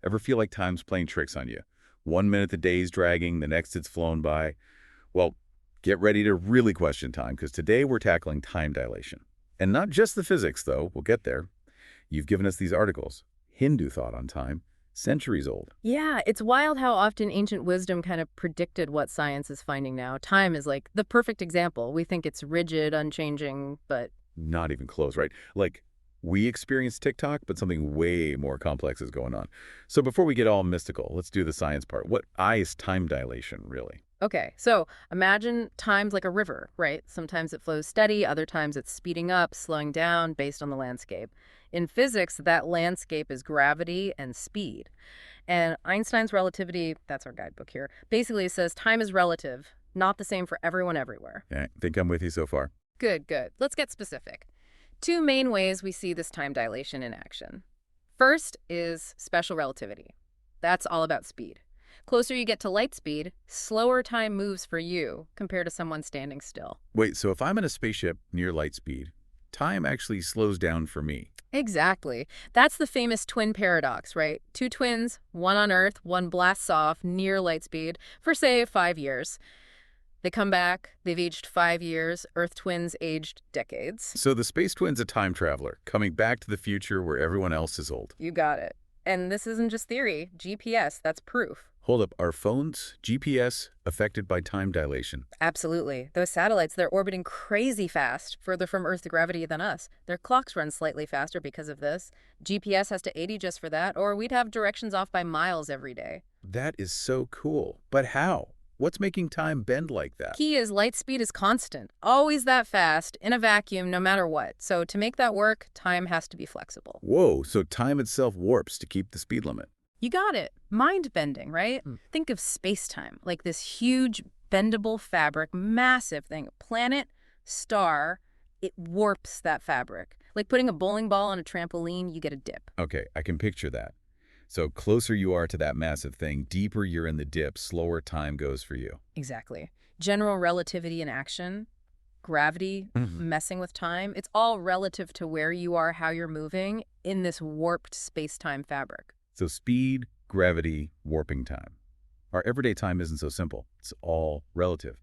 Ever feel like time's playing tricks on you? One minute the day's dragging, the next it's flown by. Well, get ready to really question time, because today we're tackling time dilation. And not just the physics, though. We'll get there. You've given us these articles. Hindu thought on time, centuries old. Yeah, it's wild how often ancient wisdom kind of predicted what science is finding now. Time is like the perfect example. We think it's rigid, unchanging, but Not even close, right? Like, we experience TikTok, but something way more complex is going on. So before we get all mystical, let's do the science part. What is time dilation, really? okay. So imagine time's like a river, right? Sometimes it flows steady, other times it's speeding up, slowing down based on the landscape. In physics, that landscape is gravity and speed. And Einstein's relativity, that's our guidebook here, basically says time is relative, not the same for everyone everywhere. Yeah, I think I'm with you so far. Good, good. Let's get specific. Two main ways we see this time dilation in action. First is special relativity. That's all about speed. Closer you get to light speed, slower time moves for you compared to someone standing still. Wait, so if I'm in a spaceship near light speed, time actually slows down for me. Exactly. That's the famous twin paradox, right? Two twins, one on Earth, one blasts off near light speed for, say, 5 years. They come back, they've aged 5 years, Earth twins aged decades. So the space twin's a time traveler, coming back to the future where everyone else is old. You got it. And this isn't just theory. GPS, that's proof. Hold up, are phones, GPS, affected by time dilation? Absolutely. Those satellites, they're orbiting crazy fast, further from Earth's gravity than us. Their clocks run slightly faster because of this. GPS has to 80 just for that, or we'd have directions off by miles every day. That is so cool. But how? What's making time bend like that? Key is light speed is constant, always that fast, in a vacuum, no matter what. So to make that work, time has to be flexible. Whoa, so time itself warps to keep the speed limit. You got it. Mind bending, right? Think of space-time, like this huge bendable fabric, massive thing. Planet, star, it warps that fabric. Like putting a bowling ball on a trampoline, you get a dip. Okay, I can picture that. So closer you are to that massive thing, deeper you're in the dip, slower time goes for you. Exactly. General relativity in action, gravity, messing with time, it's all relative to where you are, how you're moving in this warped space-time fabric. So speed, gravity, warping time. Our everyday time isn't so simple. It's all relative.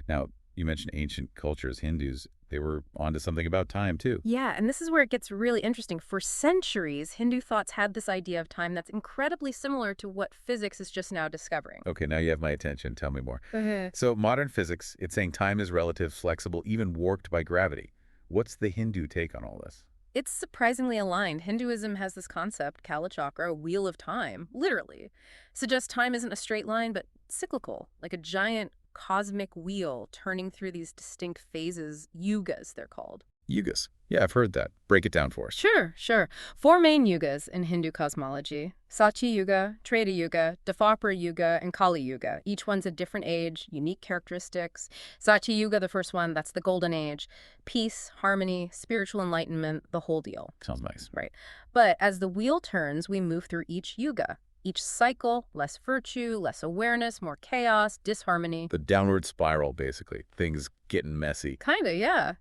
Now, you mentioned ancient cultures, Hindus. They were onto something about time, too. Yeah, and this is where it gets really interesting. For centuries, Hindu thoughts had this idea of time that's incredibly similar to what physics is just now discovering. Okay, now you have my attention. Tell me more. Mhm. So modern physics, it's saying time is relative, flexible, even warped by gravity. What's the Hindu take on all this? It's surprisingly aligned. Hinduism has this concept, Kala Chakra, wheel of time, literally. Suggests time isn't a straight line, but cyclical, like a giant cosmic wheel turning through these distinct phases, yugas, they're called. Yugas. Yeah, I've heard that. Break it down for us. Sure, sure. Four main yugas in Hindu cosmology: Satya Yuga, Treta Yuga, Dwapara Yuga, and Kali Yuga. Each one's a different age, unique characteristics. Satya Yuga, the first one, that's the golden age. Peace, harmony, spiritual enlightenment, the whole deal. Sounds nice. Right. But as the wheel turns, we move through each yuga. Each cycle, less virtue, less awareness, more chaos, disharmony. The downward spiral, basically. Things getting messy. Kinda, yeah.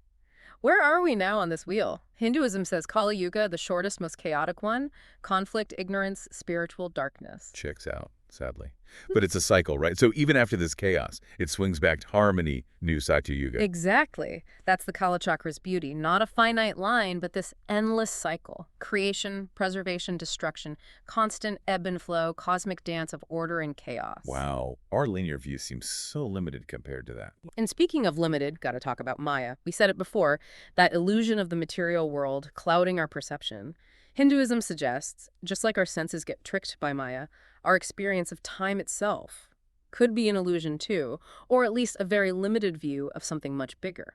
Where are we now on this wheel? Hinduism says Kali Yuga, the shortest, most chaotic one. Conflict, ignorance, spiritual darkness. Checks out, sadly. But it's a cycle, right? So even after this chaos, it swings back to harmony, new Satya Yuga. Exactly. That's the Kala Chakra's beauty. Not a finite line, but this endless cycle. Creation, preservation, destruction, constant ebb and flow, cosmic dance of order and chaos. Wow, our linear view seems so limited compared to that. And speaking of limited, gotta talk about Maya. We said it before, that illusion of the material world clouding our perception. Hinduism suggests, just like our senses get tricked by Maya, our experience of time itself could be an illusion too, or at least a very limited view of something much bigger.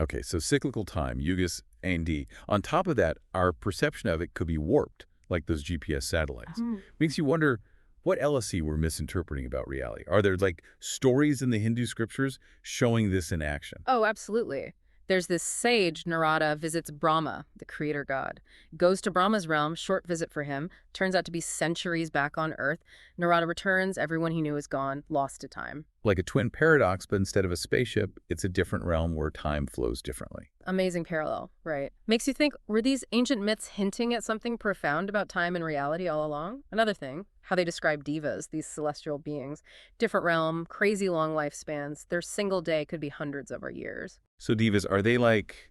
Okay, so cyclical time, yugas, A&D. On top of that, our perception of it could be warped, like those GPS satellites. Makes you wonder what LSE we're misinterpreting about reality. Are there, like, stories in the Hindu scriptures showing this in action? Oh, absolutely. There's this sage, Narada, visits Brahma, the creator god. Goes to Brahma's realm, short visit for him. Turns out to be centuries back on Earth. Narada returns, everyone he knew is gone, lost to time. Like a twin paradox, but instead of a spaceship, it's a different realm where time flows differently. Amazing parallel, right? Makes you think, were these ancient myths hinting at something profound about time and reality all along? Another thing, how they describe divas, these celestial beings. Different realm, crazy long lifespans. Their single day could be hundreds of our years. So divas, are they like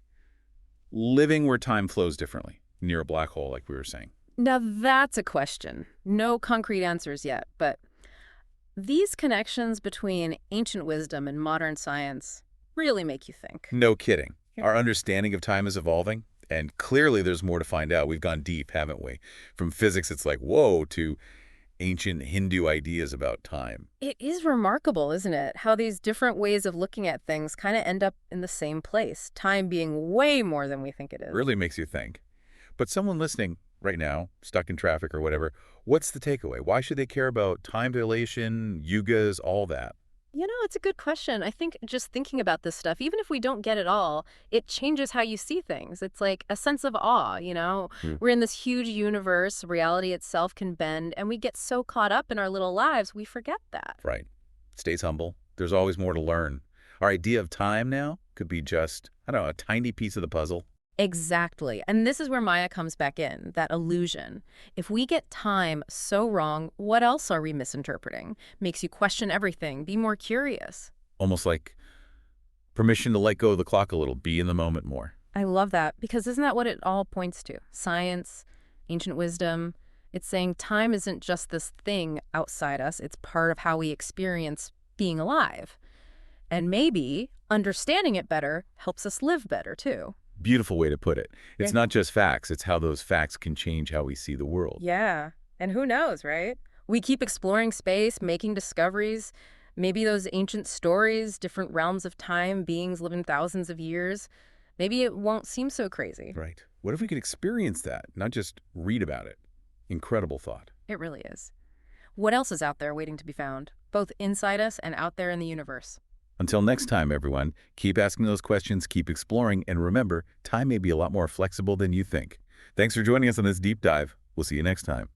living where time flows differently, near a black hole, like we were saying? Now that's a question. No concrete answers yet, but these connections between ancient wisdom and modern science really make you think. No kidding. Yeah. Our understanding of time is evolving, and clearly there's more to find out. We've gone deep, haven't we? From physics, it's like, whoa, to ancient Hindu ideas about time. It is remarkable, isn't it? How these different ways of looking at things kind of end up in the same place, time being way more than we think it is. Really makes you think. But someone listening right now, stuck in traffic or whatever, what's the takeaway? Why should they care about time dilation, yugas, all that? You know, it's a good question. I think just thinking about this stuff, even if we don't get it all, it changes how you see things. It's like a sense of awe, you know? Hmm. We're in this huge universe, reality itself can bend, and we get so caught up in our little lives, we forget that. Right. Stays humble. There's always more to learn. Our idea of time now could be just, I don't know, a tiny piece of the puzzle. Exactly. And this is where Maya comes back in, that illusion. If we get time so wrong, what else are we misinterpreting? Makes you question everything, be more curious. Almost like permission to let go of the clock a little, be in the moment more. I love that, because isn't that what it all points to? Science, ancient wisdom. It's saying time isn't just this thing outside us, it's part of how we experience being alive. And maybe understanding it better helps us live better, too. Beautiful way to put it. It's Yeah. not just facts, it's how those facts can change how we see the world. Yeah. And who knows, right? We keep exploring space, making discoveries. Maybe those ancient stories, different realms of time, beings living thousands of years. Maybe it won't seem so crazy. Right. What if we could experience that, not just read about it? Incredible thought. It really is. What else is out there waiting to be found, both inside us and out there in the universe? Until next time, everyone, keep asking those questions, keep exploring, and remember, time may be a lot more flexible than you think. Thanks for joining us on this deep dive. We'll see you next time.